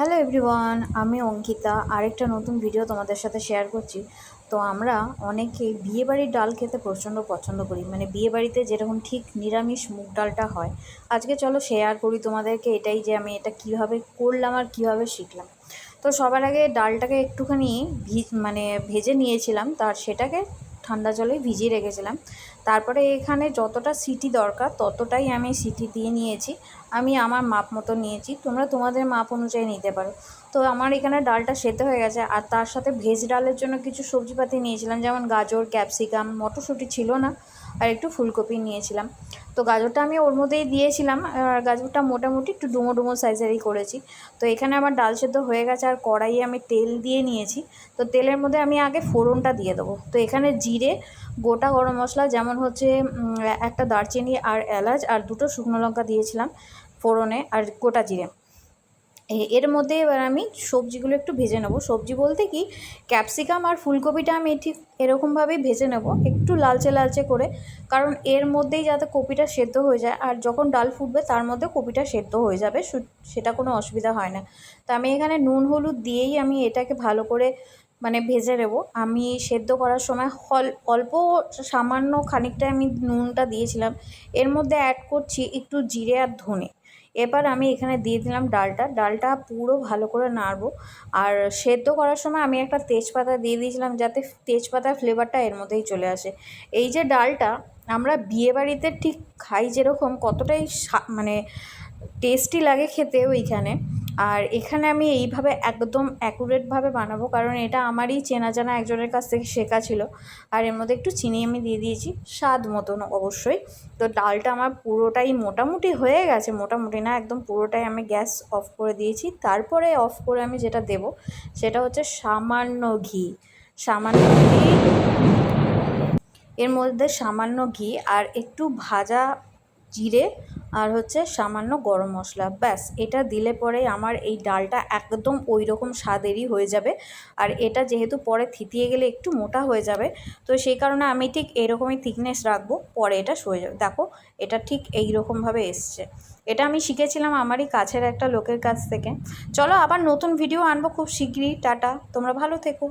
Hello everyone, আমি অঙ্কিতা আরেকটা নতুন ভিডিও তোমাদের সাথে শেয়ার করছি। তো আমরা অনেকে বিয়েবাড়ির ডাল খেতে প্রচণ্ড পছন্দ করি, মানে বিয়েবাড়িতে যেরকম ঠিক নিরামিষ মুগ ডালটা হয়। আজকে চলো শেয়ার করি তোমাদেরকে এটাই, যে আমি এটা কিভাবে করলাম আর কিভাবে শিখলাম। তো সবার আগে ডালটাকে একটুখানি ভেজে নিয়েছিলাম, সেটাকে ঠান্ডা জলে ভিজিয়ে রেখেছিলাম। তারপরে এখানে যতটা সিটি দরকার ততটাই আমি সিটি দিয়ে নিয়েছি। আমি আমার মাপ মতো নিয়েছি, তোমরা তোমাদের মাপ অনুযায়ী নিতে পারো। তো আমার এখানে ডালটা সেদ্ধ হয়ে গেছে, আর তার সাথে ভেজ ডালের জন্য কিছু সবজিপাতি নিয়েছিলাম, যেমন গাজর, ক্যাপসিকাম, মটরশুঁটি ছিল না, আর একটু ফুলকপি নিয়েছিলাম। তো গাজরটা আমি ওর মধ্যেই দিয়েছিলাম, আর গাজরটা মোটামুটি একটু ডুমো ডুমো সাইজেরই করেছি। তো এখানে আমার ডাল সেদ্ধ হয়ে গেছে, আর কড়াইয়ে আমি তেল দিয়ে নিয়েছি। তো তেলের মধ্যে আমি আগে ফোড়নটা দিয়ে দেবো। তো এখানে জিরে, গোটা গরম মশলা যেমন হচ্ছে একটা দারচিনি আর এলাচ আর দুটো শুকনো লঙ্কা দিয়েছিলাম ফোড়নে, আর গোটা জিরে। এর মধ্যে এবার আমি সবজিগুলো একটু ভেজে নেব। সবজি বলতে কি, ক্যাপসিকাম আর ফুলকপিটা আমি ঠিক এরকমভাবেই ভেজে নেব, একটু লালচে লালচে করে, কারণ এর মধ্যেই যাতে কপিটা সেদ্ধ হয়ে যায়, আর যখন ডাল ফুটবে তার মধ্যে কপিটা সেদ্ধ হয়ে যাবে, সেটা কোনো অসুবিধা হয় না। তো আমি এখানে নুন হলুদ দিয়েই আমি এটাকে ভালো করে ভেজে নেব। আমি সেদ্ধ করার সময় অল্প সামান্য খানিকটা আমি নুনটা দিয়েছিলাম। এর মধ্যে অ্যাড করছি একটু জিরে আর ধনে। এবার আমি এখানে দিয়ে দিলাম ডালটা পুরো ভালো করে নাড়বো। আর সেদ্ধ করার সময় আমি একটা তেজপাতা দিয়ে দিয়েছিলাম, যাতে তেজপাতার ফ্লেভারটা এর মধ্যেই চলে আসে। এই যে ডালটা আমরা বিয়েবাড়িতে ঠিক খাই যেরকম, কতটাই টেস্টি লাগে খেতে ওইখানে। আর এখানে আমি এইভাবে একদম অ্যাকুরেটভাবে বানাবো, কারণ এটা আমারই চেনা জানা একজনের কাছ থেকে শেখা ছিল। আর এর মধ্যে একটু চিনি আমি দিয়ে দিয়েছি স্বাদ মতন অবশ্যই। তো ডালটা আমার পুরোটাই মোটামুটি হয়ে গেছে, মোটামুটি না একদম পুরোটাই। আমি গ্যাস অফ করে দিয়েছি। তারপরে অফ করে আমি যেটা দেব সেটা হচ্ছে সামান্য ঘি। সামান্য ঘি, এর মধ্যে সামান্য ঘি আর একটু ভাজা জিরে, আর হচ্ছে সামান্য গরম মশলা, ব্যাস। এটা দিলে পরে আমার এই ডালটা একদম ওই রকম স্বাদেরই হয়ে যাবে। আর এটা যেহেতু পরে থিতিয়ে গেলে একটু মোটা হয়ে যাবে, তো সেই কারণে আমি ঠিক এরকমই থিকনেস রাখবো, পরে এটা সয়ে যাবে। দেখো, এটা ঠিক এই রকমভাবে এসছে। এটা আমি শিখেছিলাম আমারই কাছের একটা লোকের কাছ থেকে। চলো আবার নতুন ভিডিও আনবো খুব শীঘ্রই। টাটা, তোমরা ভালো থেকো।